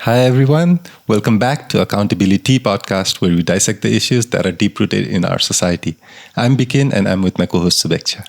Hi, everyone. Welcome back to Accountability Podcast, where we dissect the issues that are deep-rooted in our society. I'm Bikin, and I'm with my co-host, Subeksha.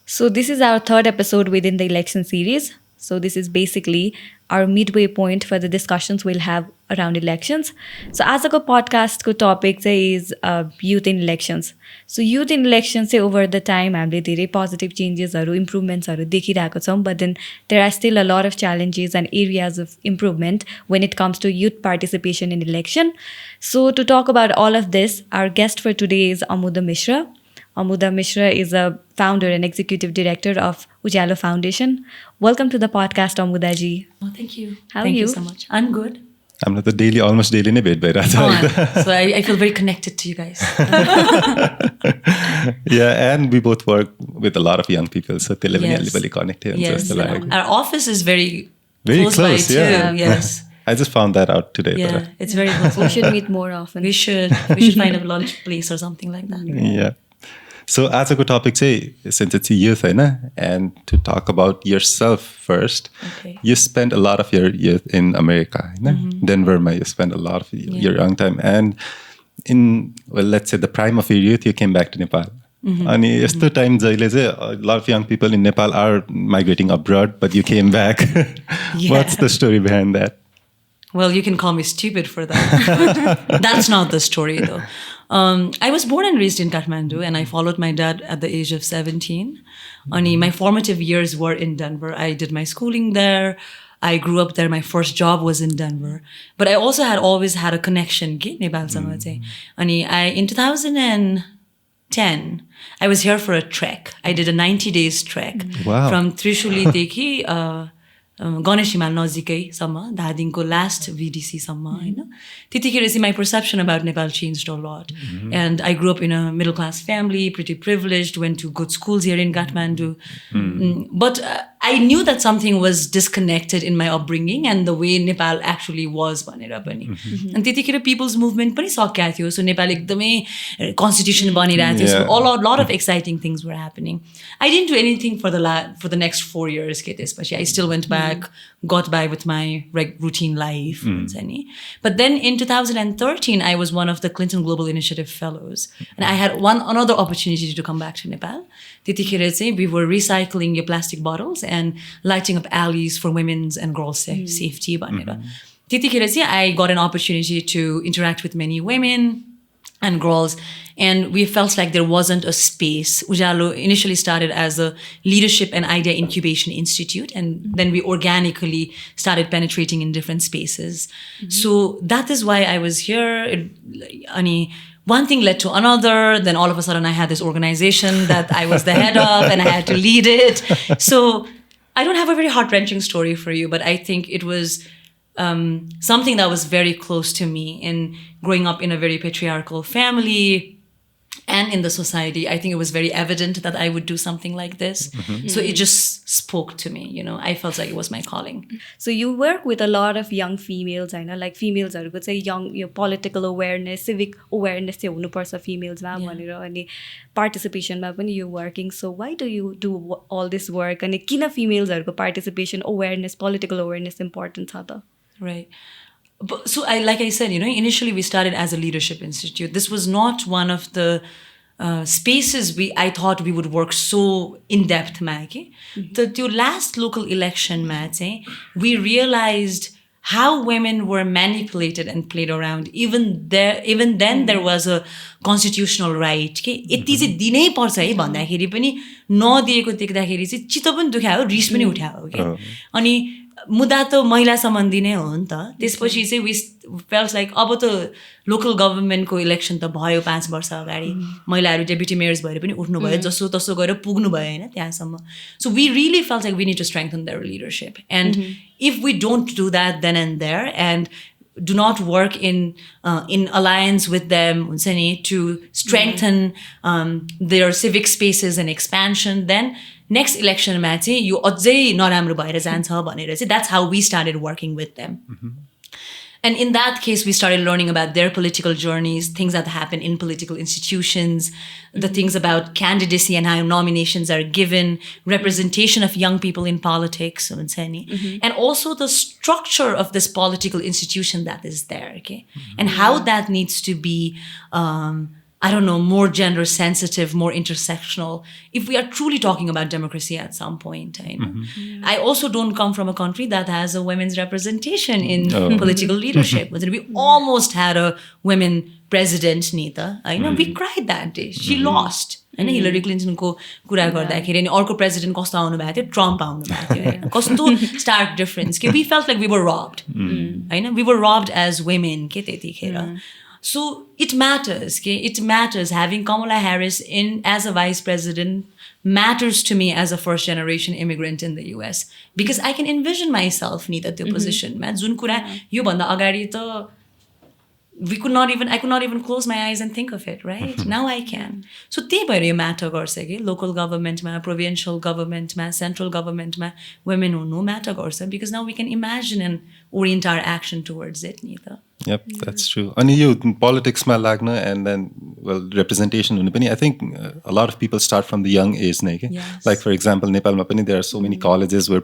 So, this is our third episode within the election series. So, this is basically our midway point for the discussions we'll have around elections. So, as a podcast topic is youth in elections. So, youth in elections say over the time, there are positive changes or improvements or but then there are still a lot of challenges and areas of improvement when it comes to youth participation in election. So, to talk about all of this, our guest for today is Amuda Mishra. Amuda Mishra is a founder and executive director of Ujalo Foundation. Welcome to the podcast, Amuda ji. Oh, thank you. Thank you so much. I'm good. I'm not the almost daily nebet by So I feel very connected to you guys. Yeah, and we both work with a lot of young people, so they're Yes. connected. Yes. Our office is very Very close by too. yeah. Yes. I just found that out today. Yeah, it's very close. We should meet more often. We should find a lunch place or something like that. Yeah. So as a good topic, say, since it's youth, and to talk about yourself first, Okay. you spent a lot of your youth in America, Denver, you spent a lot of your young time. And in, let's say the prime of your youth, you came back to Nepal. And यस्तो time जहिले चाहिँ a lot of young people in Nepal are migrating abroad, but you came back. What's the story behind that? Well, you can call me stupid for that. But that's not the story, though. I was born and raised in Kathmandu, and I followed my dad at the age of 17. My formative years were in Denver. I did my schooling there. I grew up there. My first job was in Denver. But I also always had a connection in Nepal. In 2010, I was here for a trek. I did a 90 days trek from Trishuli Ganesh हिमाल नजिकैसम्म धादिङको last VDC सम्म होइन त्यतिखेर चाहिँ my perception about Nepal changed a lot. And I grew up in a middle class family, pretty privileged, went to good schools here in Kathmandu. But I knew that something was disconnected in my upbringing and the way Nepal actually was भनेर पनि अनि त्यतिखेर people's movement पनि सकिएको थियो. So Nepal एकदमै constitution बनिरहेको थियो. So a lot of exciting things were happening. I didn't do anything for the next 4 years के त्यसपछि. I still went back, got by with my routine life. But then in 2013, I was one of the Clinton Global Initiative Fellows. And I had another opportunity to come back to Nepal. We were recycling your plastic bottles and lighting up alleys for women's and girls' safety. I got an opportunity to interact with many women and girls, and we felt like there wasn't a space. Ujalo initially started as a leadership and idea incubation institute, and then we organically started penetrating in different spaces. So that is why I was here. One thing led to another, then all of a sudden I had this organization that I was the head of and I had to lead it. So I don't have a very heart-wrenching story for you, but I think it was something that was very close to me in growing up in a very patriarchal family and in the society. I think it was very evident that I would do something like this. So it just spoke to me, I felt like it was my calling. So you work with a lot of young females, I know, like females are good say young political awareness, civic awareness females and participation you're working. So why do you do all this work and kina females are participation awareness, political awareness important? Right. So like I said, initially we started as a leadership institute. This was not one of the spaces I thought we would work so in depth. The last local election, we realized how women were manipulated and played around. Even then there was a constitutional right. यति चाहिँ दिनै पर्छ है भन्दाखेरि पनि नदिएको देख्दाखेरि चाहिँ चित्त पनि दुखायो, रिस पनि उठायो के. अनि मुद्दा त महिला सम्बन्धी नै हो नि त. त्यसपछि चाहिँ we felt like अब त लोकल गभर्नमेन्टको इलेक्सन त भयो 5 वर्ष अगाडि. महिलाहरू डेप्युटी मेयर्स भएर पनि उठ्नु भयो, जसो तसो गरेर पुग्नु भयो हैन त्यहाँसम्म. So we really felt like we need to strengthen their leadership. And if we don't do that then and there and do not work in alliance with them to strengthen their civic spaces and expansion, then next election you अझै नराम्रो भएर जान्छ भनेर चाहिँ that's how we started working with them. And in that case, we started learning about their political journeys, things that happen in political institutions, the things about candidacy and how nominations are given, representation of young people in politics, and also the structure of this political institution that is there, okay? And how that needs to be, I don't know, more gender sensitive, more intersectional, if we are truly talking about democracy at some point. I also don't come from a country that has a women's representation in political leadership. We almost had a women president, Nita. We cried that day. She lost. Hillary Clinton ko कुरा गर्दाखेरि अनि अर्को president कस्तो आउनु भएको थियो, Trump आउनु भएको थियो. कस्तो stark difference के we felt like we were robbed. We were robbed as women के त्यतिखेर. So it matters, okay? It matters. Having Kamala Harris as a vice president matters to me as a first-generation immigrant in the US. Because I can envision myself in that position. Jun kura yo bhanda agadi ta I could not even close my eyes and think of it, right? Now I can. So त्यही भएर यो matter गर्छ के local government मा, provincial government मा, central government मा women हुनु matter गर्छ because now we can imagine and orient our action towards it, Nita. Yep, that's true. And you politics ma lagna and then representation hunu pani. I think a lot of people start from the young age, Yes. Like for example, Nepal ma pani there are so many colleges where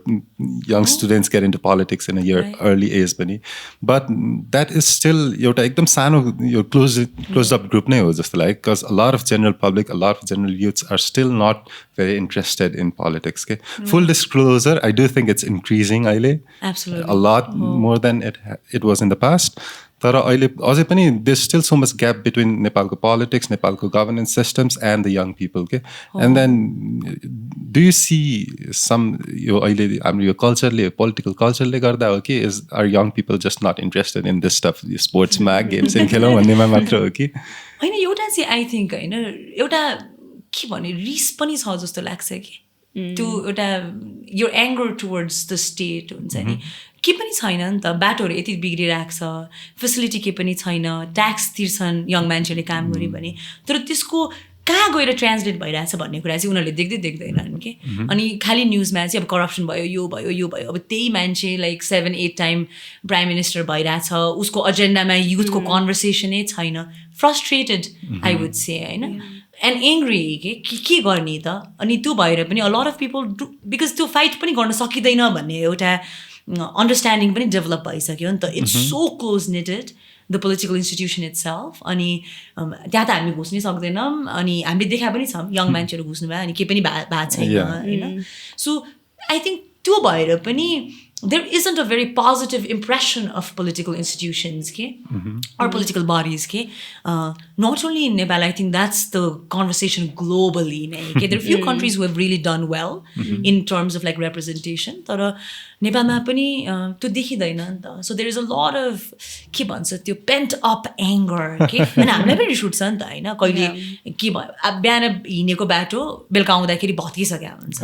young students get into politics in a early age pani. But that is still euta ekdam sano your closed up group nai ho jasto like because a lot of general public, a lot of general youths are still not very interested in politics. Okay? Full disclosure, I do think it's increasing Absolutely. a lot more than it was in the past. तर अहिले अझै पनि there's still so much gap between नेपालको politics, नेपालको governance systems and the young people. Okay? And then do you see some यो अहिले हाम्रो यो culturally, political culturally गर्दा हो कि are young people just not interested in this stuff, sports मा games खेलौँ भन्नेमा मात्र हो कि? होइन एउटा चाहिँ I think होइन एउटा के भने रिस पनि छ जस्तो लाग्छ कि त्यो एउटा your anger towards the state हुन्छ नि के पनि छैन नि त बाटोहरू यति बिग्रिरहेको छ फेसिलिटी के पनि छैन ट्याक्स तिर्छन् यङ मान्छेले काम गऱ्यो भने तर त्यसको कहाँ गएर ट्रान्सलेट भइरहेछ भन्ने कुरा चाहिँ उनीहरूले देख्दैनन् कि अनि खालि न्युजमा चाहिँ अब करप्सन भयो यो भयो अब त्यही मान्छे लाइक 7-8 टाइम प्राइम मिनिस्टर भइरहेछ उसको एजेन्डामा युथको कन्भर्सेसनै छैन फ्रस्ट्रेटेड आई वुड से होइन एन्ड एङ्ग्री के गर्ने त अनि त्यो भएर पनि a lot of people because त्यो फाइट पनि गर्न सकिँदैन भन्ने एउटा understanding पनि डेभलप भइसक्यो नि त it's so close knitted the political institution itself अनि त्यहाँ त हामी घुस्नै सक्दैनौँ अनि हामीले देखा पनि छौँ यङ मान्छेहरू घुस्नु भयो अनि केही पनि भएको छैन होइन सो आई थिङ्क त्यो भएर पनि there isn't a very positive impression of political institutions or political bodies. Not only in Nepal, I think that's the conversation globally. There are a few countries who have really done well in terms of like representation. But Nepal ma pani to dekhidaina ni ta. So there is a lot of ke bhancha tyo pent up anger. And हामीलाई पनि रिस उठ्छ नि त हैन कहिले के भयो बिहान हिँडेको बाटो बेलुका आउँदाखेरि भत्किसक्यो हुन्छ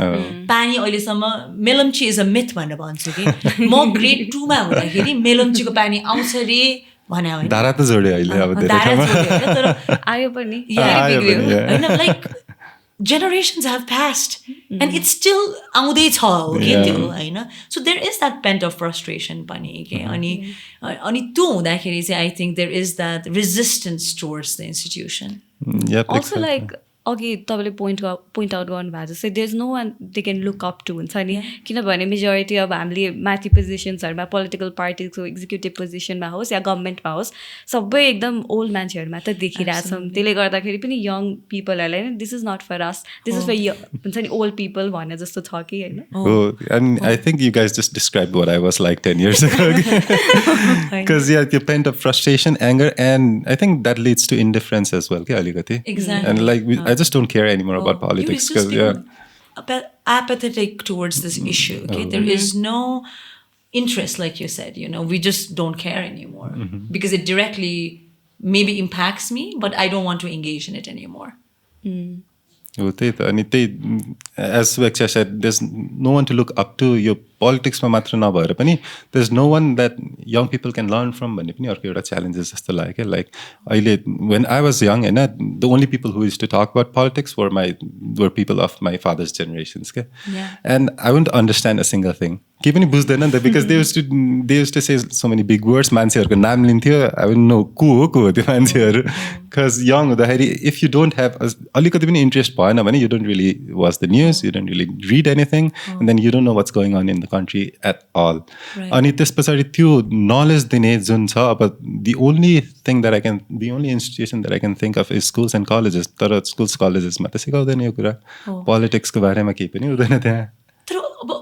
पानी अहिलेसम्म मेलम्ची इज अ मिथ भनेर भन्छु कि म ग्रेड 2 मा हुँदाखेरि मेलम्चीको पानी आउँछ रे भने होइन धारा त जोड्यो अहिले अब धेरै ठाउँमा तर आयो पनि हैन like generations have passed and it's still आउँदैछ त्यो हैन so there is that pent up frustration पनि के अनि त्यो हुँदाखेरि चाहिँ I think there is that resistance towards the institution. Also like अघि तपाईँले पोइन्ट आउट गर्नुभएको जस्तै there is no one they can look up to हुन्छ नि किनभने मेजोरिटी अब हामीले माथि पोजिसन्सहरूमा पोलिटिकल पार्टीको एक्जिक्युटिभ पोजिसनमा होस् या गभर्मेन्टमा होस् सबै एकदम ओल्ड मान्छेहरू मात्र देखिरहेछौँ त्यसले गर्दाखेरि पनि यङ पिपलहरूलाई नै this is not for us this is for हुन्छ नि ओल्ड पिपल भने जस्तो छ कि होइन I think you guys just describe what I was like 10 years ago because you pent up frustration anger and I think that leads to indifference as well alikati exactly and like I just don't care anymore about politics because apathetic towards this issue there is no interest like you said we just don't care anymore because it directly maybe impacts me but I don't want to engage in it anymore हो त्यही त अनि त्यही as Subeksha said, there's no one to look up to. Your politics ma matra nabhayera pani there's no one that young people can learn from भन्ने पनि अर्को एउटा challenges जस्तो लाग्यो क्या. Like अहिले when I was young, the only people who used to talk about politics were people of my father's generations. And I wouldn't understand a single thing. के पनि बुझ्दैन नि त, because they used to say so many big words. मान्छेहरूको नाम लिन्थ्यो, I wouldn't know को हो त्यो मान्छेहरू. Because young हुँदाखेरि if you don't have अलिकति पनि interest भएन भने you don't really watch the news, you don't really read anything, and then you don't know what's going on in the country at all. अनि त्यस पछाडि त्यो knowledge दिने जुन छ, अब the only institution that I can think of is schools and colleges. तर schools colleges मा त सिकाउँदैन यो कुरा. Politics को बारेमा केही पनि हुँदैन त्यहाँ. तर अब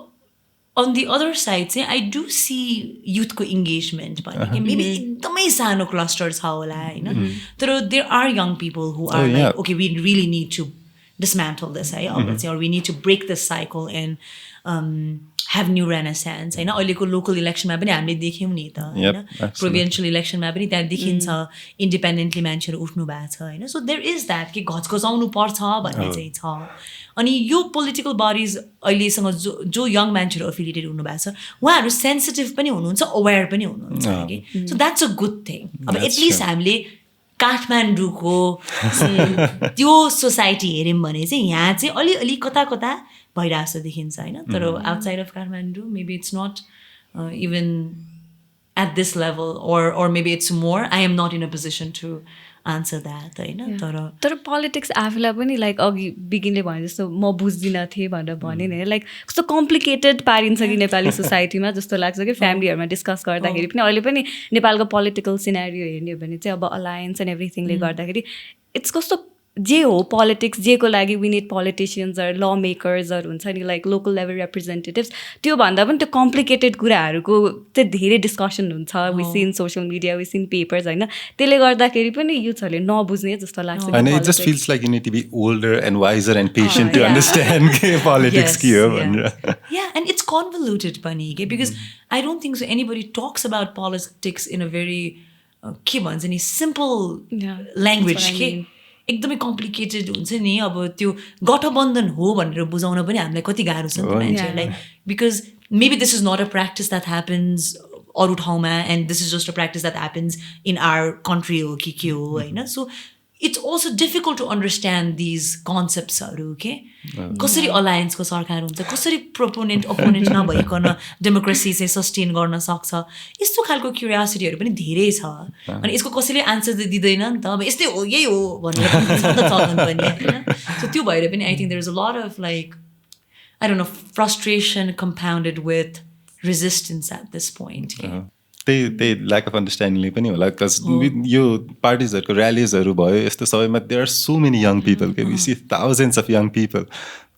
on the other side चाहिँ I do see youth को engagement भन्ने maybe एकदमै सानो cluster छ होला हैन, तर there are young people who are like okay, we really need to dismantle this, है, or we need to break this cycle and have new renaissance हैन. अहिलेको लोकल इलेक्सनमा पनि हामीले देख्यौँ नि त हैन, प्रोभिन्शियल इलेक्सनमा पनि त्यहाँ देखिन्छ इन्डिपेन्डेन्टली मान्छेहरू उठ्नु भएको छ हैन. सो देयर इज द्याट कि घचघचाउनु पर्छ भन्ने चाहिँ छ. अनि यो पोलिटिकल बडिज अहिलेसँग जो यङ मान्छेहरू एफिलिएटेड हुनुभएको छ उहाँहरू सेन्सिटिभ पनि हुनुहुन्छ, अवेर पनि हुनुहुन्छ कि. So that's a good thing. अब एटलिस्ट हामीले काठमाडौँको त्यो सोसाइटी हेऱ्यौँ भने चाहिँ यहाँ चाहिँ अलिअलि कता कता भइरहेको जस्तो देखिन्छ होइन. तर outside of Kathmandu maybe it's not even at this level or maybe it's more. I am not in a position to answer that होइन. तर पोलिटिक्स आफूलाई पनि लाइक अघि बिगिनले भने जस्तो म बुझ्दिनँ थिएँ भनेर भने नि लाइक कस्तो कम्प्लिकेटेड पारिन्छ कि नेपाली सोसाइटीमा जस्तो लाग्छ कि फ्यामिलीहरूमा डिस्कस गर्दाखेरि पनि. अहिले पनि नेपालको पोलिटिकल सिनेरियो हेर्ने हो भने चाहिँ अब अलायन्स एन्ड एभ्रिथिङले गर्दाखेरि इट्स कस्तो जे हो पोलिटिक्स जेको लागि वी निड पोलिटिसियन्सहरू ल मेकर्सहरू हुन्छ नि लाइक लोकल लेभल रिप्रेजेन्टेटिभ्स. त्योभन्दा पनि त्यो कम्प्लिकेटेड कुराहरूको चाहिँ धेरै डिस्कसन हुन्छ. We seen social media, we seen papers होइन. त्यसले गर्दाखेरि पनि युथहरूले नबुझ्ने जस्तो लाग्छ. And it just feels like you need to be older and wiser and patient to understand politics के हो भनेर. Yeah, and it's convoluted पनि के, because I don't think so anybody talks about politics in a very के भन्छ नि simple language के. एकदमै कम्प्लिकेटेड हुन्छ नि. अब त्यो गठबन्धन हो भनेर बुझाउन पनि हामीलाई कति गाह्रो छ नि त मान्छेहरूलाई. Because maybe this is not a practice that happens अरू ठाउँमा and this is just a practice that happens in our country हो कि के हो होइन. So it's also difficult to understand these कन्सेप्ट्सहरू के. कसरी अलायन्सको सरकार हुन्छ, कसरी प्रोपोनेन्ट अपोनेन्ट नभइकन डेमोक्रेसी चाहिँ सस्टेन गर्न सक्छ, यस्तो खालको क्युरियोसिटीहरू पनि धेरै छ. अनि यसको कसैले आन्सर त दिँदैन नि त, अब यस्तै हो यही हो भनेर चल्दैन पनि होइन. सो त्यो भएर पनि I think there is a lot of like I don't know frustration compounded with resistance at this point. त्यही ल्याक अफ अन्डरस्ट्यान्डिङले पनि होला. बिकज यो पार्टिजहरूको ऱ्यालिजहरू भयो यस्तो सबैमा there are so many young people के. We see thousands of young people.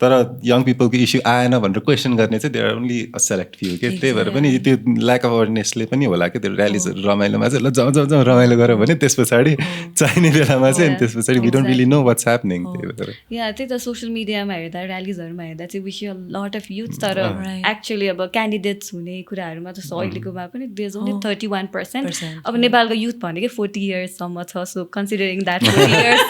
तर यङ पिपलको इस्यु आएन भनेर क्वेसन गर्ने चाहिँ there are only a select few के. त्यही भएर पनि त्यो ल्याक अफ अवेरनेसले पनि होला कि त्यो ऱ्यालिजहरू रमाइलोमा चाहिँ ल जाउँ रमाइलो गऱ्यो भने त्यस पछाडि चाहिने बेलामा चाहिँ अनि त्यस पछाडि we don't really know what's happening. या त्यही त सोसियल मिडियामा हेर्दा ऱ्यालिजहरूमा हेर्दा चाहिँ we see a lot of youth. तर एक्चुअली अब क्यान्डिडेट्स हुने कुराहरूमा जस्तो अहिलेकोमा पनि देयर इज ओन्ली 31%. अब नेपालको युथ भनेकै 40 इयर्ससम्म छ. So considering that 40 years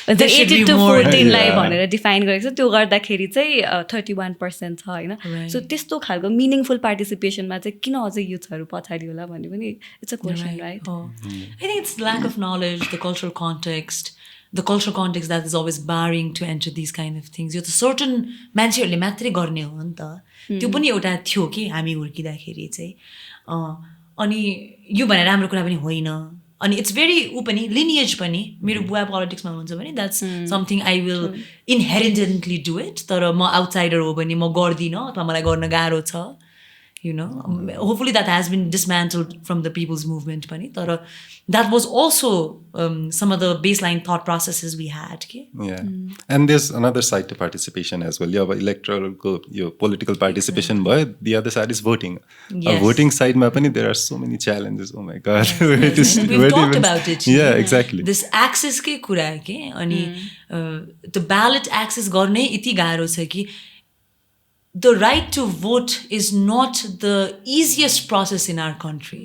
18 to 14 लाई भनेर डिफाइन गरेको छ. त्यो गर्दाखेरि चाहिँ 31% छ होइन. सो त्यस्तो खालको मिनिङफुल पार्टिसिपेसनमा चाहिँ किन अझै युथहरू पछाडि होला भन्ने पनि it's a question right. I think it's lack of knowledge, the cultural context that is always barring to enter this kind of things. यो त सर्टन मान्छेहरूले मात्रै गर्ने हो नि त. त्यो पनि एउटा थियो कि हामी हुर्किँदाखेरि चाहिँ. अनि यो भने राम्रो कुरा पनि होइन. अनि इट्स भेरी ऊ पनि लिनिएज पनि. मेरो बुवा पोलिटिक्समा हुनुहुन्छ भने that's something I will inherently do it. तर म आउटसाइडर हो भने म गर्दिनँ अथवा मलाई गर्न गाह्रो छ. You know, hopefully that has been dismantled from the people's movement pani. Tara that was also some of the baseline thought processes we had. Okay? Yeah. And there's another side to participation as well. Yeah, electoral, your political participation, but the other side is voting. Yes. Voting side ma pani there are so many challenges. Oh my God. Yes. We've talked about it. Yeah, exactly. This access ke kura ke ani the ballot access गर्ने इति गाह्रो छ कि the right to vote is not the easiest process in our country.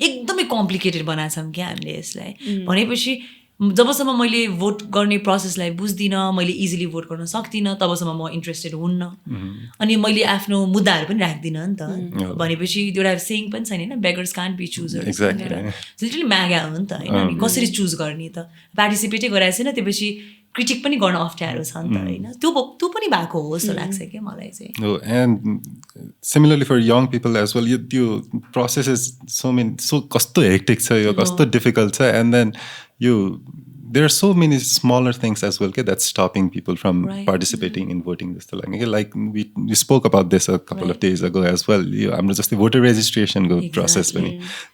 एकदमै complicated बनाएको छौँ क्या हामीले यसलाई. भनेपछि जबसम्म मैले भोट गर्ने प्रोसेसलाई बुझ्दिनँ, मैले इजिली भोट गर्न सक्दिनँ, तबसम्म म इन्ट्रेस्टेड हुन्न. अनि मैले आफ्नो मुद्दाहरू पनि राख्दिनँ नि त. भनेपछि एउटा सेयिङ पनि छैन होइन, beggars can't be choosers. Literally MAGA हो नि त होइन. अनि कसरी चुज गर्ने त? पार्टिसिपेटै गराएको छैन, त्यसपछि क्रिटिक पनि गर्न अप्ठ्यारो छ नि त होइन. त्यो पनि भएको हो जस्तो लाग्छ कि मलाई चाहिँ. And similarly for young people as well, त्यो प्रोसेस इज सो कस्तो हेक्टिक छ, यो कस्तो डिफिकल्ट छ. And then there are so many smaller things as well that's stopping people from participating in voting. Like we spoke about this a couple of days ago as well. I'm just the voter registration process.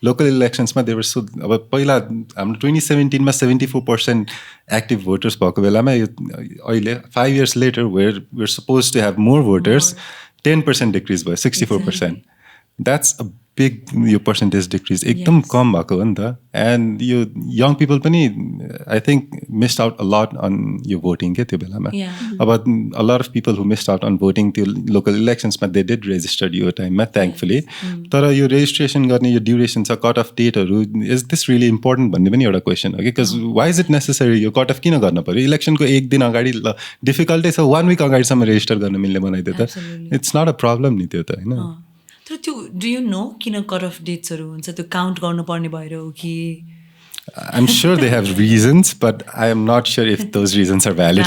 Local elections, there were so 2017 74% active voters. 5 years later, we're supposed to have more voters. 10% decrease by 64%. That's a big percentage decrease. एकदम कम भएको हो नि त. And यो young people पनि I think missed out a lot on यो voting के त्यो बेलामा. अब a lot of people who missed out on voting त्यो लोकल इलेक्सन्समा दे डिड रेजिस्टर्ड यो टाइममा थ्याङ्कफुली. तर यो रेजिस्ट्रेसन गर्ने यो ड्युरेसन छ, कट अफ डेटहरू, इज दिस रियली इम्पोर्टेन्ट भन्ने पनि एउटा क्वेसन हो कि. Because why is it necessary यो कट अफ किन गर्नु पऱ्यो? इलेक्सनको एक दिन अगाडि ल डिफिकल्टै छ, 1 week अगाडिसम्म रेजिस्टर गर्न मिल्ने बनाइदियो त. इट्स नट अ प्रब्लम नि त्यो त होइन. त्यो डु यु नो किन कट अफ डेट्सहरू हुन्छ? त्यो काउन्ट गर्नुपर्ने भएर हो कि? I'm sure they have reasons, but I am not sure if those reasons are valid.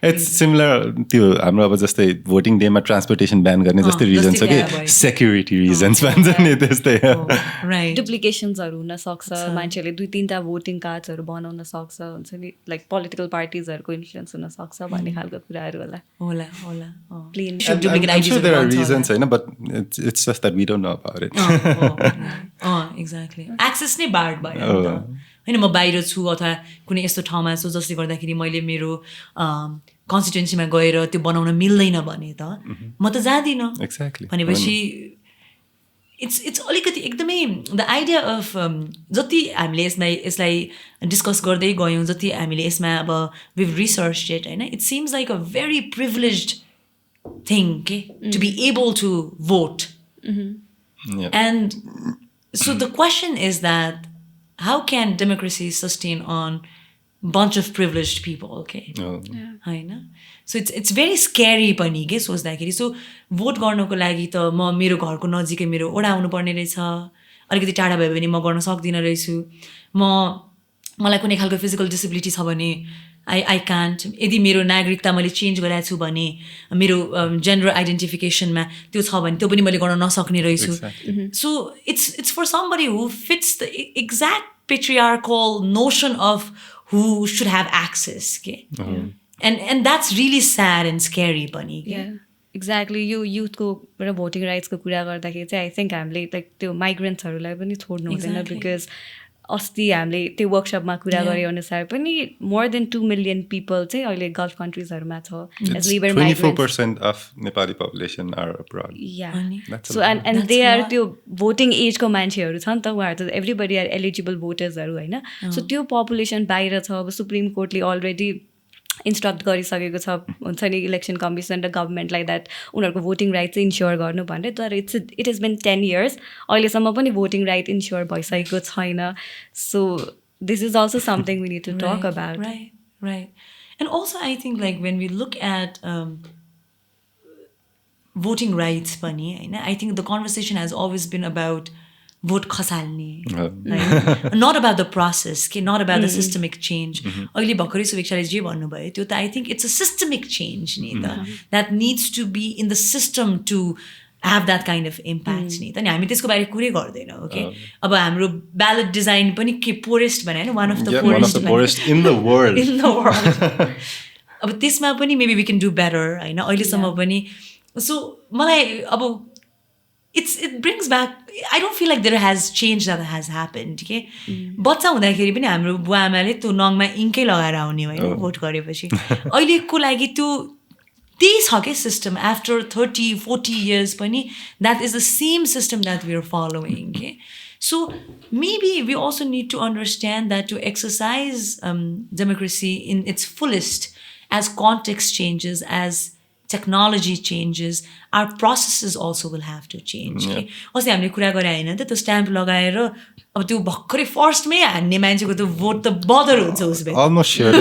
It's similar to हाम्रो अब जस्तै भोटिङ डेमा ट्रान्सपोर्टेसन ब्यान गर्ने जस्तै रिजन छ कि सेक्युरिटी रिजन्स भन्छ नि त्यस्तै. डुप्लिकेसन्सहरू हुन सक्छ, मान्छेले 2-3टा भोटिङ कार्ड्सहरू बनाउन सक्छ, हुन्छ नि, लाइक पोलिटिकल पार्टिजहरूको इन्फ्लुएन्स हुन सक्छ भन्ने खालको कुराहरू होला. I'm sure there are reasons होइन, but it's just that we don't know about it. Exactly. Access नै बार्ड भयो होइन. म बाहिर छु अथवा कुनै यस्तो ठाउँमा छु जसले गर्दाखेरि मैले मेरो कन्स्टिट्युन्सीमा गएर त्यो बनाउन मिल्दैन भने त म त जाँदिनँ. भनेपछि इट्स अलिकति एकदमै द आइडिया अफ जति हामीले यसलाई डिस्कस गर्दै गयौँ, जति हामीले यसमा अब विभ रिसर्च इट होइन, it seems like a very privileged thing के to be able to vote. And so the question is that how can democracy sustain on bunch of privileged people, okay? हैन. So it's very scary पनि के सोच्दाखेरि. So vote गर्नको लागि त म मेरो घरको नजिकै मेरो ओडा आउनु पर्ने रहेछ, अलिकति टाढा भयो भने म गर्न सक्दिनँ रहेछु. मलाई कुनै खालको फिजिकल डिसेबिलिटी छ भने I can't. यदि मेरो नागरिकता मैले चेन्ज गराएको छु भने, मेरो जेन्डर आइडेन्टिफिकेसनमा त्यो छ भने त्यो पनि मैले गर्न नसक्ने रहेछु. So it's for somebody who fits the exact patriarchal notion of who should have access के. And that's really sad and scary पनि. एक्ज्याक्टली. यो युथको र भोटिङ राइट्सको कुरा गर्दाखेरि चाहिँ आई थिङ्क हामीले लाइक त्यो माइग्रेन्ट्सहरूलाई पनि छोड्नु हुँदैन. बिकज अस्ति हामीले त्यो वर्कसपमा कुरा गरे अनुसार पनि मोर देन 2 million पिपल चाहिँ अहिले गल्फ कन्ट्रिजहरूमा छ. 24% of Nepali population are abroad. So and they are त्यो भोटिङ एजको मान्छेहरू छ नि त, उहाँहरू त एभ्रिबडी आर एलिजिबल भोटर्सहरू होइन. सो त्यो पपुलेसन बाहिर छ. अब सुप्रिम कोर्टले अलरेडी इन्स्ट्रक्ट गरिसकेको छ, हुन्छ नि, इलेक्सन कमिसन र गभर्मेन्टलाई द्याट उनीहरूको भोटिङ राइट चाहिँ इन्स्योर गर्नु भनेर. तर इट हेज बिन 10 years, अहिलेसम्म पनि भोटिङ राइट इन्स्योर भइसकेको छैन. So this is also something we need to talk about. Right. And also I think like when we look at voting rights पनि होइन, I think the conversation has always been about vote खसाल्ने, not about the process, not about the systemic change. अहिले भर्खरै सुवेक्षाले जे भन्नुभयो त्यो त I think it's a systemic change नि त, that needs to be in the system to have that kind of impact नि त. नि हामी त्यसको बारे कुरै गर्दैनौँ. ओके, अब हाम्रो ब्यालेट डिजाइन पनि के पोरेस्ट भने होइन, one of the poorest in the world. अब त्यसमा पनि maybe we can do better होइन अहिलेसम्म पनि. So मलाई अब it brings back, I don't feel like there has change that has happened. Okay, बच्चा हुँदाखेरि पनि हाम्रो बुवा आमाले त्यो नङमा इङ्कै लगाएर आउने होइन भोट गरेपछि. अहिलेको लागि त्यो त्यही छ के सिस्टम. आफ्टर 30-40 years पनि that is the same system that we are following. Okay, so maybe we also need to understand that to exercise democracy in its fullest, as context changes, as technology changes, our processes also will have to change. अस्ति हामीले कुरा गरे हैन त त्यो stamp लगाएर अब त्यो भर्खरै फर्स्टमै हान्ने मान्छेको त्यो भोट त बदर हुन्छ उसले अलमोस्ट स्योर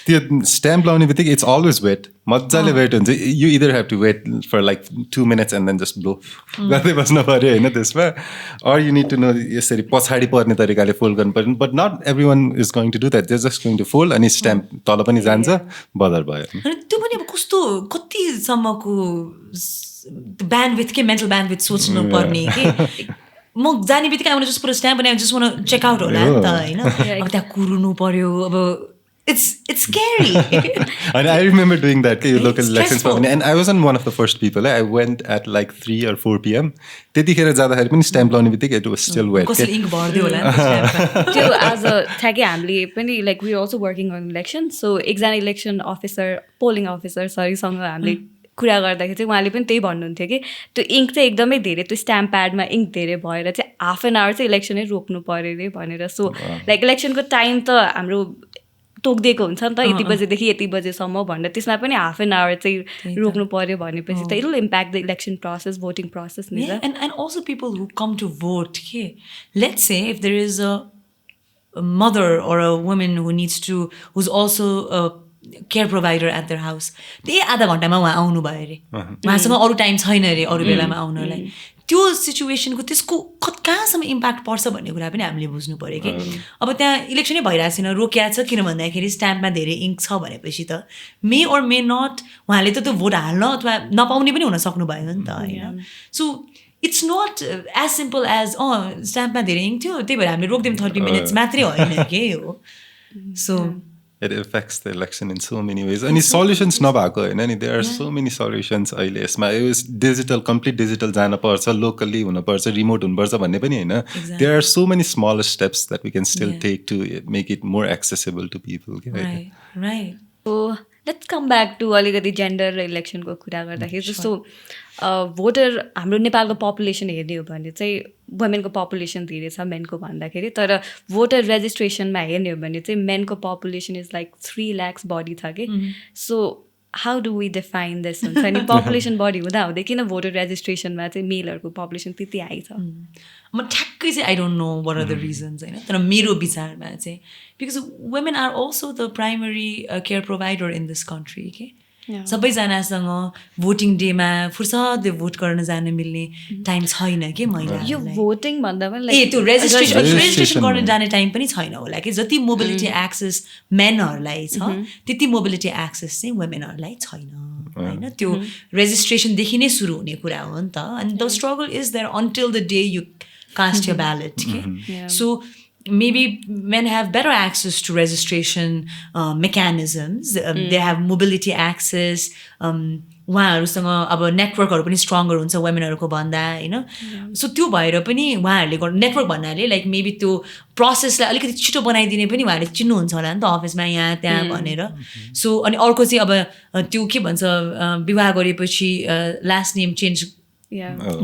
त्यो स्ट्याम्प लाउने बित्तिकै इट्स अलवेज वेट मजाले वेट हुन्छ you either have to wait for like 2 minutes and then just blow गर्दै बस्नु पऱ्यो होइन त्यसमा or you need to know यसरी पछाडि पर्ने तरिकाले फोल्ड गर्नु पर्यो but not every one is going to do that they just going to fold अनि स्ट्याम्प तल पनि जान्छ बदर भयो अनि त्यो पनि अब कस्तो कतिसम्मको ब्यान्डविथ के मेन्टल ब्यान्डविथ सोच्नु पर्ने कि म जाने बित्तिकै आउने जस्ट पुरो स्ट्याम्प अनि जस्ट वान चेक आउट होला नि त होइन अब त्यहाँ कुर्नु पर्यो अब it's scary. And I remember doing that local elections and I wasn't one of the first people. I went at like 3 or 4 p.m. त्यतिखेर जाँदाखेरि पनि स्ट्याम्प लाउने बित्तिकै it was still wet. कसले इङ्क भर्दियो होला नि त्यो as a ठ्याक्कै हामीले पनि like we are also working on election. So एकजना इलेक्सन अफिसर पोलिङ अफिसर सँग हामीले कुरा गर्दाखेरि चाहिँ उहाँले पनि त्यही भन्नुहुन्थ्यो कि त्यो इङ्क चाहिँ एकदमै धेरै त्यो स्ट्याम्प प्याडमा इङ्क धेरै भएर चाहिँ हाफ एन आवर चाहिँ इलेक्सनै रोक्नु पऱ्यो अरे भनेर सो लाइक इलेक्सनको टाइम त हाम्रो तोकिदिएको हुन्छ नि त यति बजेदेखि यति बजेसम्म भनेर त्यसमा पनि हाफ एन आवर चाहिँ रोक्नु पऱ्यो भनेपछि त it will impact the election process voting process नि and also people who come to vote let's say if there is a mother or a woman who's also a care provider at their house त्यही आधा घन्टामा उहाँ आउनु भयो अरे उहाँसँग अरू टाइम छैन अरे अरू बेलामा आउनलाई त्यो सिचुएसनको त्यसको कहाँसम्म इम्प्याक्ट पर्छ भन्ने कुरा पनि हामीले बुझ्नु पऱ्यो कि अब त्यहाँ इलेक्सनै भइरहेको छैन रोकिया छ किन भन्दाखेरि स्ट्याम्पमा धेरै इङ्क छ भनेपछि त मे अर मे नट उहाँले त त्यो भोट हाल्न अथवा नपाउने पनि हुन सक्नुभयो नि त होइन so it's not as simple as स्ट्याम्पमा धेरै इङ्क थियो त्यही भएर हामीले रोकिदिउँ 30 minutes मात्रै होइन के हो so it affects the election in so many ways. And solutions nabhako haina ni there are so many solutions अहिले यसमा it was digital complete digital जान पर्छ locally हुन पर्छ remote हुन पर्छ भन्ने पनि हैन there are so many smaller steps that we can still take to make it more accessible to people right so let's come back to अलिकति जेन्डर र इलेक्सनको कुरा गर्दाखेरि जस्तो भोटर हाम्रो नेपालको पपुलेसन हेर्ने हो भने चाहिँ वुमेनको पपुलेसन धेरै छ मेनको भन्दाखेरि तर भोटर रेजिस्ट्रेसनमा हेर्ने हो भने चाहिँ मेनको पपुलेसन इज लाइक 3 lakhs बढी छ कि so how do we define this हुन्छ नि पपुलेसन बढी हुँदै किन भोटर रेजिस्ट्रेसनमा चाहिँ मेलहरूको पपुलेसन त्यति हाई छ म ठ्याक्कै चाहिँ I don't know what are the reasons होइन तर मेरो विचारमा चाहिँ because women are also the primary care provider in this country के सबैजनासँग भोटिङ डेमा फुर्सदले भोट गर्न जान मिल्ने टाइम छैन कि महिलाहरूलाई यो भोटिङ भन्दा पनि त्यो रेजिस्ट्रेसन गर्न जाने टाइम पनि छैन होला कि जति मोबिलिटी एक्सेस मेनहरूलाई छ त्यति मोबिलिटी एक्सेस चाहिँ वुमेनहरूलाई छैन होइन त्यो रेजिस्ट्रेसनदेखि नै सुरु हुने कुरा हो नि त and the struggle is there until the day you cast your ballot so maybe men have better access to registration mechanisms they have mobility access उहाँहरूसँग अब नेटवर्कहरू पनि स्ट्रङ्गर हुन्छ वुमेनहरूको भन्दा होइन सो त्यो भएर पनि उहाँहरूले नेटवर्क भन्नाले लाइक मेबी त्यो प्रोसेसलाई अलिकति छिटो बनाइदिने पनि उहाँहरूले चिन्नुहुन्छ होला नि त अफिसमा यहाँ त्यहाँ भनेर सो अनि अर्को चाहिँ अब त्यो के भन्छ विवाह गरेपछि लास्ट नेम चेन्ज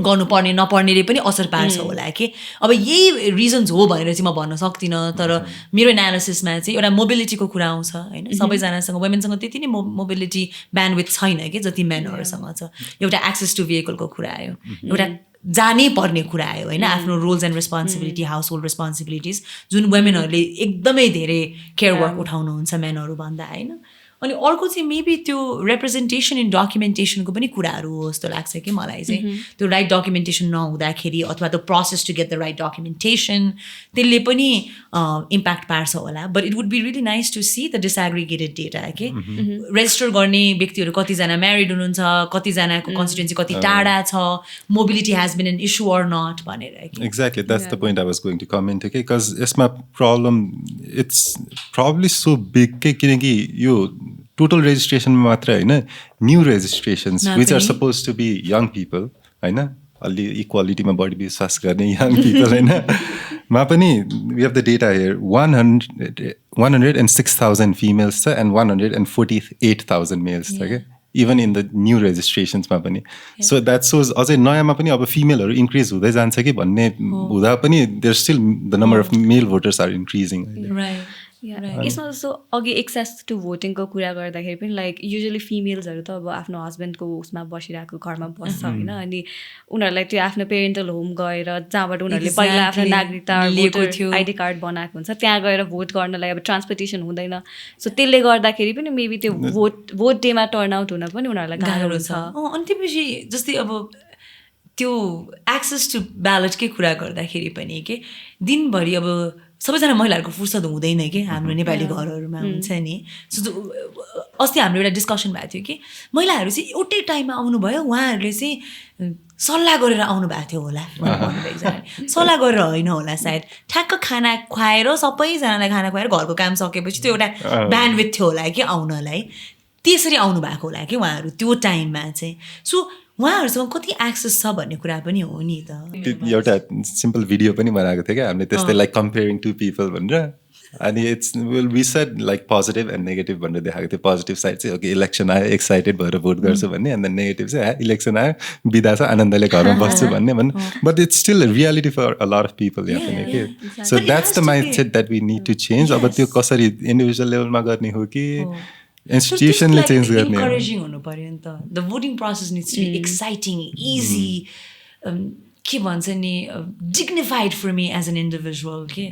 गर्नुपर्ने नपर्नेले पनि असर पार्छ होला कि अब यही रिजन्स हो भनेर चाहिँ म भन्न सक्दिनँ तर मेरो एनालिसिसमा चाहिँ एउटा मोबिलिटीको कुरा आउँछ होइन सबैजनासँग वुमेनसँग त्यति नै मोबिलिटी ब्यान्डविथ छैन कि जति मेनहरूसँग छ एउटा एक्सेस टु भेहिकलको कुरा आयो एउटा जानै पर्ने कुरा आयो होइन आफ्नो roles and responsibility household responsibilities जुन वुमेनहरूले एकदमै धेरै केयर वर्क उठाउनुहुन्छ मेनहरू भन्दा होइन अनि अर्को चाहिँ मेबी त्यो रिप्रेजेन्टेसन इन डकुमेन्टेसनको पनि कुराहरू हो जस्तो लाग्छ कि मलाई चाहिँ त्यो राइट डकुमेन्टेसन नहुँदाखेरि अथवा त्यो process to get the right documentation त्यसले पनि इम्प्याक्ट पार्छ होला but it would be really nice to see the disaggregated data के रेजिस्टर गर्ने व्यक्तिहरू कतिजना म्यारिड हुनुहुन्छ कतिजनाको कन्स्टिट्युन्सी कति टाढा छ mobility has been an issue or not भनेर exactly that's the point I was going to comment के बिकज यसमा problem it's probably so big के किनकि यो टोटल रेजिस्ट्रेसनमा मात्र होइन new registrations which are supposed to be young people होइन अलि इक्वालिटीमा बढी विश्वास गर्ने यङ पिपल होइन मा पनि we have the data here 106,000 females छ एन्ड 148,000 मेल्स छ क्या इभन इन द न्यू रेजिस्ट्रेसन्समा पनि सो द्याट सोज अझै नयाँमा पनि अब फिमेलहरू इन्क्रिज हुँदै जान्छ कि भन्ने हुँदा पनि there still the number of male voters are increasing यसमा जस्तो अघि एक्सेस टु भोटिङको कुरा गर्दाखेरि पनि लाइक युजली फिमेल्सहरू त अब आफ्नो हस्बेन्डको उसमा बसिरहेको घरमा बस्छ होइन अनि उनीहरूलाई त्यो आफ्नो पेरेन्टल होम गएर जहाँबाट उनीहरूले पहिला आफ्नो नागरिकता लिएको थियो आइडी कार्ड बनाएको हुन्छ त्यहाँ गएर भोट गर्नलाई अब ट्रान्सपोर्टेसन हुँदैन सो त्यसले गर्दाखेरि पनि मेबी त्यो भोट डेमा टर्न आउट हुन पनि उनीहरूलाई गाह्रो छ अनि त्यसपछि जस्तै अब त्यो एक्सेस टु ब्यालेटकै कुरा गर्दाखेरि पनि के दिनभरि अब सबैजना महिलाहरूको फुर्सद हुँदैन कि हाम्रो नेपाली घरहरूमा हुन्छ नि सो अस्ति हाम्रो एउटा डिस्कसन भएको थियो कि महिलाहरू चाहिँ एउटै टाइममा आउनुभयो उहाँहरूले चाहिँ सल्लाह गरेर आउनु भएको थियो होला सल्लाह गरेर होइन होला सायद ठ्याक्क खाना खुवाएर सबैजनालाई खाना खुवाएर घरको काम सकेपछि त्यो एउटा ब्यान्डविथ थियो होला कि आउनलाई त्यसरी आउनु भएको होला कि उहाँहरू त्यो टाइममा चाहिँ सो उहाँहरूसँग कति एक्सेस छ भन्ने कुरा पनि हो नि त एउटा सिम्पल भिडियो पनि बनाएको थियो क्या हामीले त्यस्तै लाइक कम्पेयरिङ टु पिपल भनेर अनि it's we said like positive and negative भनेर देखाएको थियो पोजिटिभ साइड चाहिँ ओके इलेक्सन आयो एक्साइटेड भएर भोट गर्छु भन्ने एन्ड देन नेगेटिभ चाहिँ इलेक्सन आयो बिदा छ आनन्दले घरमा बस्छु भन्ने but it's still reality for a lot of people यहाँ पनि के so that's the mind set that we need to change अब त्यो कसरी इन्डिभिजुअल लेभलमा गर्ने हो कि इन्स्टिट्युसनले चेन्ज गर्ने इन्करेजिङ हुनु पर्यो नि त the voting process needs to be exciting easy के भन्छ नि dignified for me as an individual के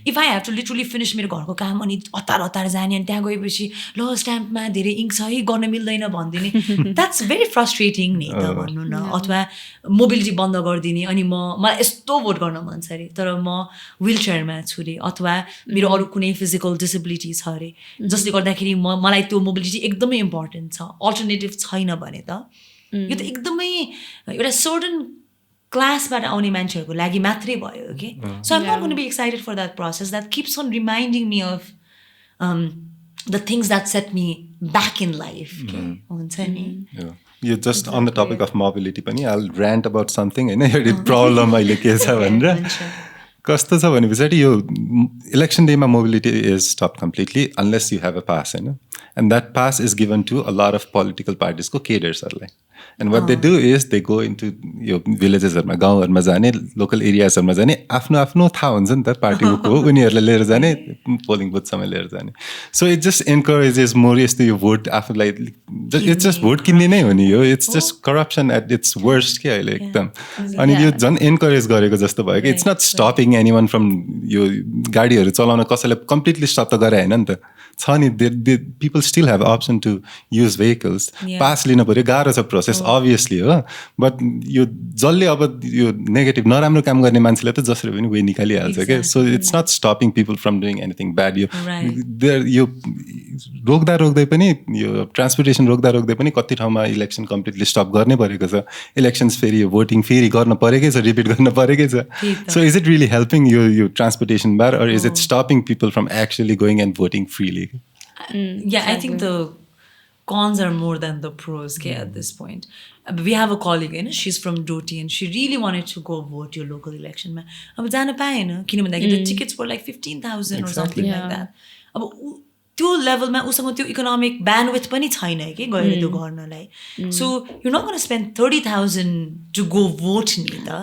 if I have to literally finish मेरो घरको काम अनि हतार जाने अनि त्यहाँ गएपछि ल स्ट्याम्पमा धेरै इङ्क छ है गर्न मिल्दैन भनिदिने द्याट्स भेरी फ्रस्ट्रेटिङ नि त भन्नु न अथवा मोबिलिटी बन्द गरिदिने अनि मलाई यस्तो भोट गर्न मन छ अरे तर म विल चेयरमा छु अरे अथवा मेरो अरू कुनै फिजिकल डिसेबिलिटी छ अरे जसले गर्दाखेरि मलाई त्यो मोबिलिटी एकदमै इम्पोर्टेन्ट छ अल्टरनेटिभ छैन भने त यो त एकदमै एउटा सर्टन क्लासबाट आउने मान्छेहरूको लागि मात्रै भयो कि so I'm not going to be excited for that process that keeps on reminding me of the things that set me back in life हुन्छ नि यो just on the topic of mobility पनि आई ऱ्यान्ट अबाउट समथिङ होइन एउटा problem अहिले के छ भनेर कस्तो छ भने पछाडि यो इलेक्सन डेमा mobility is stop completely unless you have a pass होइन and that pass is given to a lot of political पार्टिजको केडर्सहरूलाई and what they do is they go into यो भिलेजेसहरूमा गाउँहरूमा जाने लोकल एरियाजहरूमा जाने आफ्नो आफ्नो थाहा हुन्छ नि त पार्टीको हो उनीहरूलाई लिएर जाने पोलिङ बुथसम्म लिएर जाने सो इट जस्ट एन्करेजेस मोर यस्तो यो भोट आफूलाई इट्स जस्ट भोट किन्ने नै हो नि यो it's just corruption at its worst के अहिले एकदम अनि यो झन् एन्करेज गरेको जस्तो भयो कि it's not stopping any one from यो गाडीहरू चलाउन कसैलाई कम्प्लिटली स्टप त गरे होइन नि त छ नि people still have option to use vehicles pass लिनु पऱ्यो गाह्रो छ प्रोसेस अभियसली हो बट यो जसले अब यो नेगेटिभ नराम्रो काम गर्ने मान्छेले त जसरी पनि वे निकालिहाल्छ क्या so it's not stopping people from doing anything bad यो रोक्दै पनि यो ट्रान्सपोर्टेसन रोक्दै पनि कति ठाउँमा इलेक्सन कम्प्लिटली स्टप गर्नै परेको छ इलेक्सन्स फेरि यो भोटिङ फेरि गर्न परेकै छ रिपिट गर्न परेकै छ so is it really helping यो transportation bar or is it stopping people from actually going and voting freely Yeah, I think the cons are more than the pros at this point. We have a colleague, she's from Doti and she really wanted to go vote your local election. अब जान पाएन किनभने the tickets were like 15,000 or something like that. अब त्यो लेभलमा उसँग त्यो economic bandwidth पनि छैन कि गएर त्यो गर्नलाई so you not gonna spend 30,000 to go vote नि त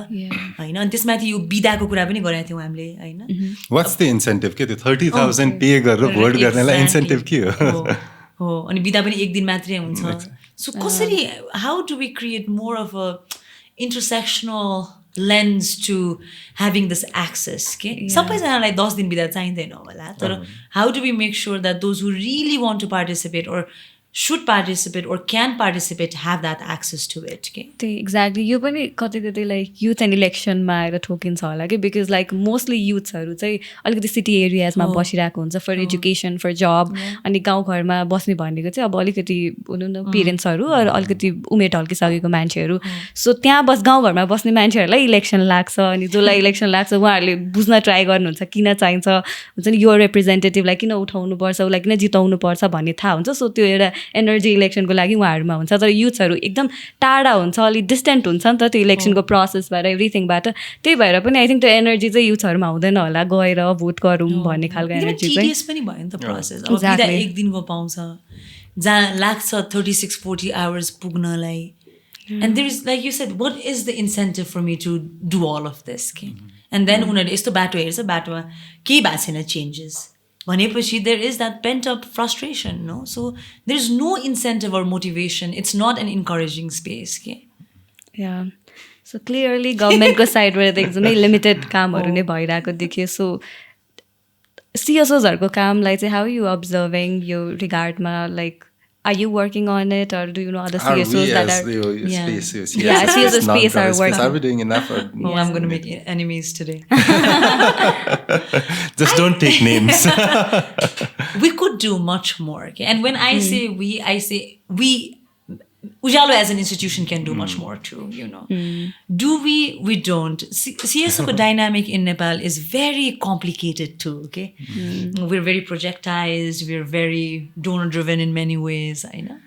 होइन अनि त्यसमाथि यो बिदाको कुरा पनि गरेका थियौँ हामीले होइन वाट्स द इन्सेन्टिभ के त्यो 30,000 पे गरेर भोट गर्नलाई इन्सेन्टिभ के हो अनि बिदा पनि एक दिन मात्रै हुन्छ सो कसरी how do we create more of a intersectional lens to having this access सबैजनालाई 10 दिन बिदा चाहिँदैन होला तर how do we make sure that those who really want to participate or should participate or can participate have that access to it त्यही exactly यो पनि कतै लाइक युथ एन्ड इलेक्सनमा आएर ठोकिन्छ होला कि बिकज लाइक मोस्टली युथ्सहरू चाहिँ अलिकति सिटी एरियाजमा बसिरहेको हुन्छ फर एजुकेसन फर जब अनि गाउँघरमा बस्ने भनेको चाहिँ अब अलिकति हुनु न पेरेन्ट्सहरू अलिकति उमेर ढल्किसकेको मान्छेहरू सो त्यहाँ गाउँघरमा बस्ने मान्छेहरूलाई इलेक्सन लाग्छ अनि जसलाई इलेक्सन लाग्छ उहाँहरूले बुझ्न ट्राई गर्नुहुन्छ किन चाहिन्छ हुन्छ नि यो रिप्रेजेन्टेटिभलाई किन उठाउनुपर्छ उसलाई किन जिताउनुपर्छ भन्ने थाहा हुन्छ सो त्यो एउटा एनर्जी इलेक्सनको लागि उहाँहरूमा हुन्छ तर युथ्सहरू एकदम टाढा हुन्छ अलिक डिस्टेन्ट हुन्छ नि त त्यो इलेक्सनको प्रोसेसबाट एभ्रिथिङबाट त्यही भएर पनि आई थिङ्क त्यो एनर्जी चाहिँ युथ्सहरूमा हुँदैन होला गएर भोट गरौँ भन्ने खालको एनर्जी चाहिँ पनि भयो नि त प्रोसेस एक दिनको पाउँछ जहाँ लाग्छ 36-40 आवर्स पुग्नलाई and there is like you said what is the incentive for me to do all of this and then उनीहरूले यस्तो बाटो हेर्छ बाटोमा केही भएको छैन चेन्जेस भनेपछि there is that pent up frustration, no? So there is no incentive or motivation. It's not an encouraging space. Okay? Yeah. So clearly governmentको साइडबाट त एकदमै लिमिटेड कामहरू नै भइरहेको देखियो. सो CSOsहरूको कामलाई चाहिँ how are you observing यो रिगार्डमा, like are you working on it or do you know other CSOs that are CSO space are working? Are we doing enough? Or Oh, I'm going to make enemies today. Just don't take names. We could do much more. Okay? And when I say we, I say we. Ujalo as an institution can do much more too, you know. Do we? We don't. CSO dynamic in Nepal is very complicated too, okay? We're very projectized, we're very donor driven in many ways, I know.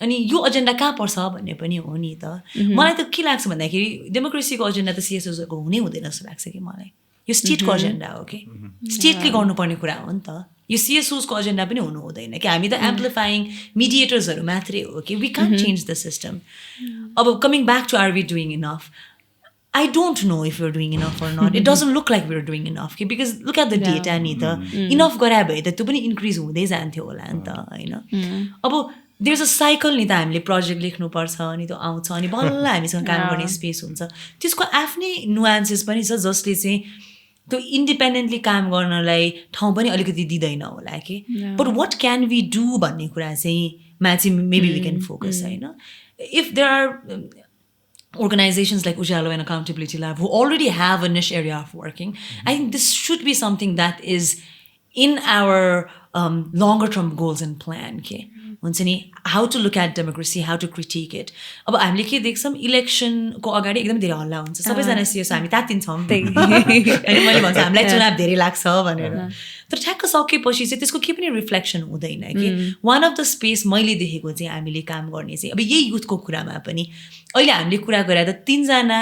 अनि यो agenda कहाँ पर्छ भन्ने पनि हो नि त. मलाई त के लाग्छ भन्दाखेरि डेमोक्रेसीको एजेन्डा त CSOsको हुनै हुँदैन जस्तो लाग्छ कि मलाई. यो स्टेटको एजेन्डा हो कि स्टेटले गर्नुपर्ने कुरा हो नि त. यो CSOsको एजेन्डा पनि हुनु हुँदैन कि हामी त एम्प्लिफाइङ मिडिएटर्सहरू मात्रै हो कि we can't change the system. अब coming back to are we doing enough, I don't know if we're doing enough or not. It doesn't look like we're doing enough okay? Because look at the data ni ta. Enough गराए भए त त्यो पनि increase हुँदै जान्थ्यो होला नि त हैन. अब there's a cycle नि त हामीले प्रोजेक्ट लेख्नुपर्छ अनि त्यो आउँछ अनि बल्ल हामीसँग काम गर्ने स्पेस हुन्छ. त्यसको आफ्नै नुआन्सेस पनि छ जसले चाहिँ त्यो इन्डिपेन्डेन्टली काम गर्नलाई ठाउँ पनि अलिकति दिँदैन होला कि. But what can we do भन्ने कुरा चाहिँ चाहिँ मेबी वी क्यान फोकस होइन. If there are organizations like Ujalo and Accountability Lab who already have a niche area of working, I think this should be something that is in our longer term goals and plan. Okay? हुन्छ नि how to look at democracy, how to critique it. अब हामीले के देख्छौँ इलेक्सनको अगाडि एकदम धेरै हल्ला हुन्छ. सबैजना CSO हामी तातिन्छौँ अनि मैले भन्छु हामीलाई चुनाव धेरै लाग्छ भनेर. तर ठ्याक्क सकेपछि चाहिँ त्यसको केही पनि रिफ्लेक्सन हुँदैन कि. वान अफ द स्पेस मैले देखेको चाहिँ हामीले काम गर्ने चाहिँ अब यही युथको कुरामा पनि अहिले हामीले कुरा गरे त 3 जना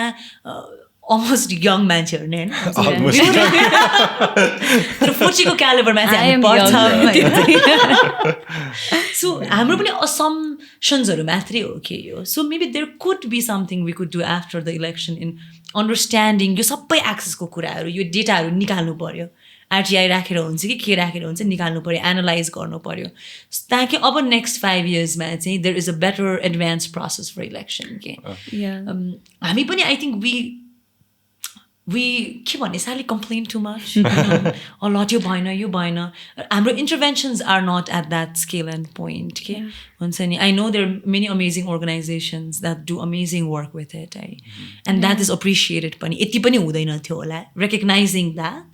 almost young मान्छेहरू नै हैन. तर फोर्चीको क्यालिबरमा चाहिँ हामी पर्छौँ. सो हाम्रो पनि assumptionsहरू मात्रै हो के यो. So maybe there could be something we could do after the election in understanding यो सबै एक्सेसको कुराहरू यो डेटाहरू निकाल्नु पर्यो. RTI राखेर हुन्छ कि के राखेर हुन्छ निकाल्नु पर्यो, एनालाइज गर्नु पर्यो ताकि अब नेक्स्ट 5 इयर्समा चाहिँ there is a better advance process for election के. हामी पनि आई थिङ्क we के भन्ने साली complain too much. A lot यो भएन. हाम्रो interventions are not at that scale and point. Okay? हुन्छ नि I know there are many amazing organizations that do amazing work with it. And that is appreciated पनि यति पनि हुँदैन थियो होला. Recognizing that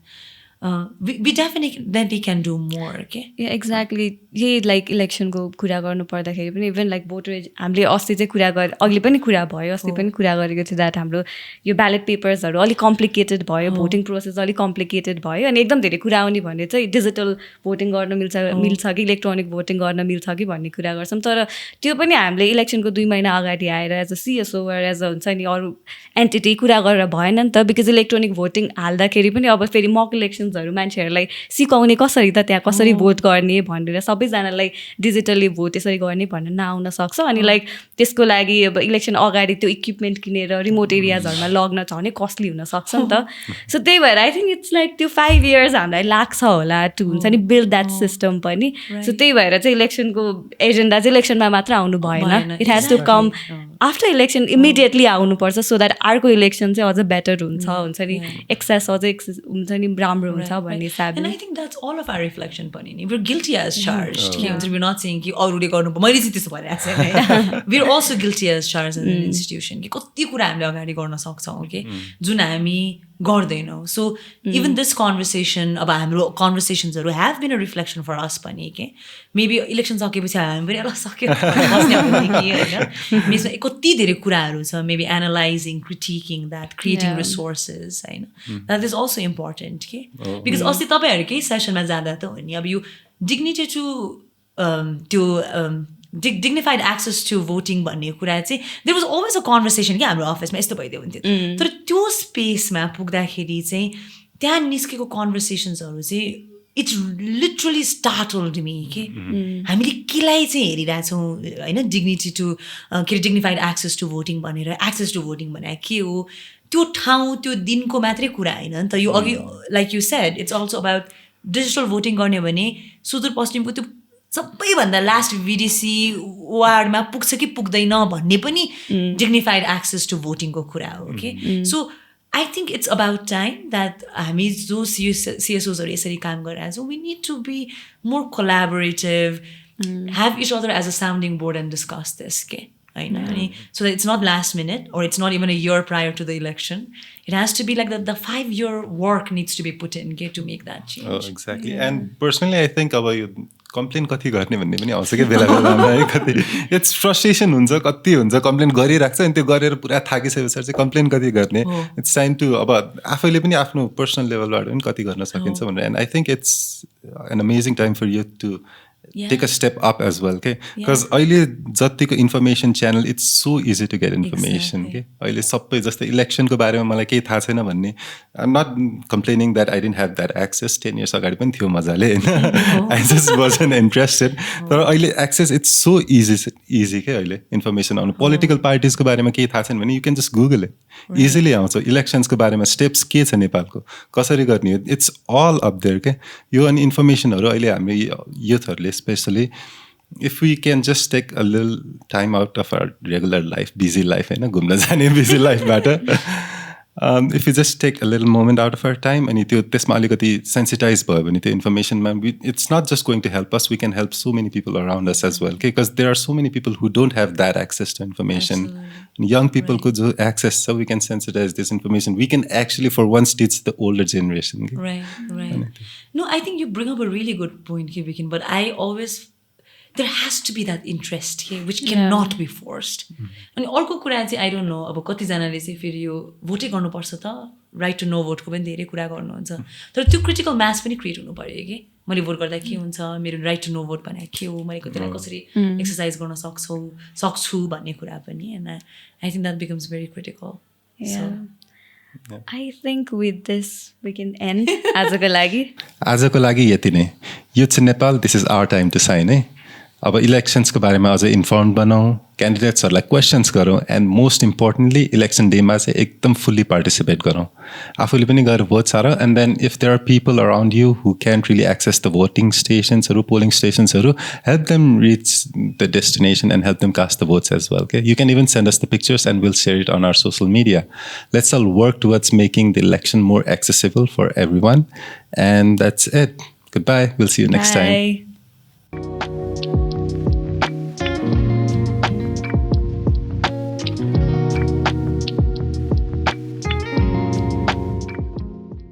we definitely can do more. Okay? Yeah, exactly. यही like इलेक्सनको कुरा गर्नु पर्दाखेरि पनि इभन लाइक भोटर हामीले अस्ति चाहिँ कुरा गरे अघि पनि कुरा भयो अस्ति पनि कुरा गरेको थियो द्याट हाम्रो यो ब्यालेट पेपर्सहरू अलिक कम्प्लिकेटेड भयो, भोटिङ प्रोसेस अलिक कम्प्लिकेटेड भयो अनि एकदम धेरै कुरा आउने भने चाहिँ डिजिटल भोटिङ गर्न मिल्छ कि इलेक्ट्रोनिक भोटिङ गर्न मिल्छ कि भन्ने कुरा गर्छौँ. तर त्यो पनि हामीले इलेक्सनको 2 महिना अगाडि आएर as a CSO as a हुन्छ नि अरू एन्टिटी कुरा गरेर भएन नि त. बिकज इलेक्ट्रोनिक भोटिङ हाल्दाखेरि पनि अब फेरि मक इलेक्सन्सहरू मान्छेहरूलाई सिकाउने कसरी त त्यहाँ कसरी भोट गर्ने भनेर सबैजनालाई डिजिटली भोट यसरी गर्ने भनेर नआउन सक्छ. अनि लाइक त्यसको लागि अब इलेक्सन अगाडि त्यो इक्विपमेन्ट किनेर रिमोट एरियाजहरूमा लग्न छ भने कस्टली हुनसक्छ नि त. सो त्यही भएर आई थिङ्क इट्स लाइक त्यो 5 इयर्स हामीलाई लाग्छ होला टु हुन्छ नि बिल्ड द्याट सिस्टम पनि. सो त्यही भएर चाहिँ इलेक्सनको एजेन्डा चाहिँ इलेक्सनमा मात्र आउनु भएन. It has to come after election immediately आउनुपर्छ सो द्याट अर्को इलेक्सन चाहिँ अझ बेटर हुन्छ नि एक्सेस अझै हुन्छ नि राम्रो हुन्छ भन्ने हिसाबले. And I think that's all of our reflection पनि नि. We're guilty as charged. We're not saying कि अरूले गर्नु मैले चाहिँ त्यसो भनिरहेको छैन. We're also guilty as charged as an institution कि कति कुरा हामीले अगाडि गर्न सक्छौँ कि जुन हामी गर्दैनौँ. सो इभन दिस कन्भर्सेसन अब हाम्रो कन्भर्सेसन्सहरू have been a reflection for us पनि के मेबी इलेक्सन सकेपछि हामी पनि ल सक्यो बस्ने कि होइन. यसमा कति धेरै कुराहरू छ. Maybe analysing critiquing that creating resources होइन द्याट इज अल्सो इम्पोर्टेन्ट के. बिकज अस्ति तपाईँहरूकै सेसनमा जाँदा त हो नि अब यो डिग्निटी टु त्यो dignified access to voting भन्ने कुरा चाहिँ there was always a conversation कि हाम्रो अफिसमा यस्तो भइदियो हुन्थ्यो. तर त्यो स्पेसमा पुग्दाखेरि चाहिँ त्यहाँ निस्केको कन्भर्सेसन्सहरू चाहिँ इट लिटरली स्टार्टल्ड मी कि हामीले केलाई चाहिँ हेरिरहेछौँ होइन. डिग्निटी टु के अरे डिग्निफाइड एक्सेस टु भोटिङ भनेर एक्सेस टु भोटिङ भने के हो त्यो ठाउँ त्यो दिनको मात्रै कुरा होइन नि त. यो अघि like you shed it's also about digital voting गर्ने हो भने सुदूरपश्चिमको त्यो सबैभन्दा लास्ट VDC वार्डमा पुग्छ कि पुग्दैन भन्ने पनि डिग्निफाइड एक्सेस टु भोटिङको कुरा हो कि so I think it's about time that हामी जो CSOsहरू यसरी काम गरिरहेको छौँ we need to be more collaborative, have each other as a sounding board and discuss this के होइन अनि so that it's not last minute or it's not even a year prior to the election. It has to be like the 5-year work needs to be put in to make that change. Oh, exactly. And personally I think अब यो complain कति गर्ने भन्ने पनि आउँछ कि बेला बेलामा है कति इट्स फ्रस्ट्रेसन हुन्छ कति हुन्छ कम्प्लेन गरिराख्छ अनि त्यो गरेर पुरा थाकिसके पछाडि चाहिँ कम्प्लेन कति गर्ने इट्स टाइम टु अब आफैले पनि आफ्नो पर्सनल लेभलबाट पनि कति गर्न सकिन्छ भनेर and I think it's an amazing time for you to take a step up as well okay because अहिले जतिको information channel it's so easy to get information के अहिले सबै जस्तै इलेक्सनको बारेमा मलाई केही थाहा छैन भन्ने I am not complaining that I didn't have that access 10 years अगाडि पनि थियो मजाले होइन आई जस्ट वाजन्ट इन्ट्रेस्टेड तर अहिले एक्सेस इट्स सो इजी के अहिले इन्फर्मेसन आउनु पोलिटिकल पार्टिजको बारेमा केही थाहा छैन भने you can just Google it easily आउँछ इलेक्सन्सको बारेमा स्टेप्स के छ नेपालको कसरी गर्ने इट्स अल अप देयर के यो अनि इन्फर्मेसनहरू अहिले हामी युथहरूले especially if we can just take a little time out of our regular life, busy life, होइन घुम्न जाने busy life बाट if we just take a little moment out of our time अनि त्यो त्यसमा अलिकति sensitize भयो भने त्यो इन्फर्मेसनमा it's not just going to help us, we can help so many people around us as well, because there are so many people who don't have that access to information. Young people could do access, so we can sensitize this information. We can actually for once teach the older generation. Right. No, I think you bring up a really good point here, Vikin, but I always there has to be that interest here which cannot be forced. अनि अर्को कुरा चाहिँ I don't know अब कतिजनाले चाहिँ फेरि यो भोटै गर्नुपर्छ त राइट टु नो भोटको पनि धेरै कुरा गर्नुहुन्छ तर त्यो क्रिटिकल मास पनि क्रिएट हुनु पऱ्यो कि मैले भोट गर्दा के हुन्छ मेरो राइट टु नो भोट भने के हो मैले त्यसलाई कसरी एक्सर्साइज गर्न सक्छु भन्ने कुरा पनि and I think that becomes very critical I think with this we can end आजको लागि यति नै youth Nepal this is our time to shine है अब इलेक्सन्सको बारेमा अझै इन्फर्म बनाऊ क्यान्डिडेट्सहरूलाई क्वेसन्स गरौँ एन्ड मोस्ट इम्पोर्टेन्टली इलेक्सन डेमा चाहिँ एकदम फुल्ली पार्टिसिपेट गरौँ आफूले पनि गएर भोट सार and then if there are people around you who can't really access the voting स्टेसन्सहरू पोलिङ स्टेसन्सहरू help them reach the destination and help them cast the votes as well के you can even send us the pictures and will share it on our social media let's all work towards making the election more accessible for everyone and that's it goodbye will see you next time